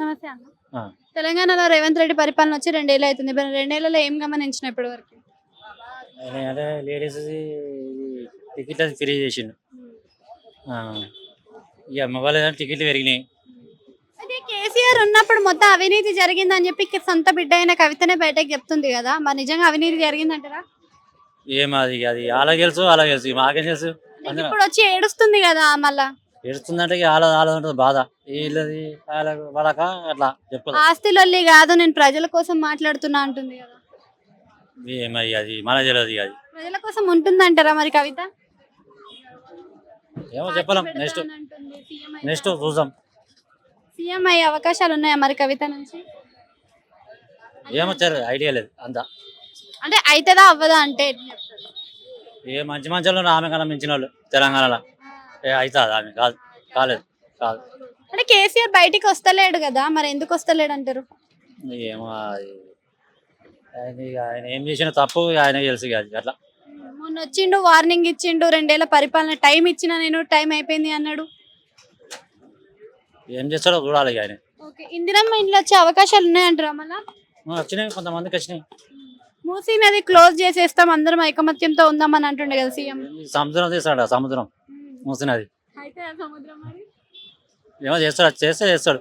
నమస్తే అన్న. ఆ. తెలంగాణలో రేవంత్ రెడ్డి పరిపాలన వచ్చి 2 ఏళ్ళు అవుతుంది. మరి 2 ఏళ్లలో ఏం గమనించిన ఇప్పటి వరకు? అంటే లేడీస్ టికెట్ అది ఫ్రీ చేసిండు. ఆ. ఇక మొబైల్ టికెట్లు పెరిగినాయి. అయితే కేసీఆర్ ఉన్నప్పుడు మొత్తం అవినీతి జరిగిందని చెప్పి సొంత బిడ్డ అయిన కవితనే బయటకు చెప్తుంది కదా, మరి నిజంగా అవినీతి జరిగిందంటారా? అది అది అలా తెలుసు అలా తెలుసు ఇక మాకేం తెలుసు. అందులో ఇప్పుడు వచ్చి ఏడుస్తుంది కదా మళ్ళా. ఏడుస్తుందంటే ఇక ఆల ఉంటుంది బాధ వీళ్ళది వాళ్ళక అట్లా చెప్పదు. ఆస్తిలొల్లి కాదు, నేను ప్రజల కోసం మాట్లాడుతున్నా అంటుంది కదా. మరి అది మన తెలియదు ఇక అది ప్రజల కోసం ఉంటుందంటారా మరి కవిత? ఏమో చెప్పలేం. నెక్స్ట్ అంటుంది, నెక్స్ట్ చూద్దాం. సీఎం అయ్యే అవకాశాలు ఉన్నాయా మరి కవిత నుంచి? ఏమో ఐడియా లేదు అంతా. అంటే అవుతుందా అవ్వదా అంటే ఎట్లా చెప్తారు? ఏ మంచి మంచి వాళ్ళు ఆమె కన్నా మించిన వాళ్ళు తెలంగాణలో అవుతుంది. ఆమె కాదు, కాలేదు, కాదు. అంటే కేసీఆర్ బయటికి వస్తలేడు కదా, మరి ఎందుకు వస్తలేడు అంటారు? ఏమో ఆయన ఏం చేసిన తప్పు ఆయన తెలుసు ఇక అది అట్లా. మొన్న వచ్చిండు, వార్నింగ్ ఇచ్చిండు, 2 ఏళ్ల పరిపాలన టైం ఇచ్చిన, నేను టైం అయిపోయింది అన్నాడు. ఏం చేస్తాడో చూడాలి ఇక ఆయన. ఓకే, ఇందిరమ్మ ఇంట్లో వచ్చే అవకాశాలు ఉన్నాయంటారా మళ్ళా? వచ్చినాయి, కొంతమందికి వచ్చినాయి. మూసీ నది క్లోజ్ చేసేస్తాం, అందరం ఐకమత్యంతో ఉందామని అంటుండే కదా సీఎం. సముద్రం తీస్తాడు, సముద్రం మూసినది అయితే సముద్రం మరి ఏమో చేస్తాడు, చేస్తే చేస్తాడు.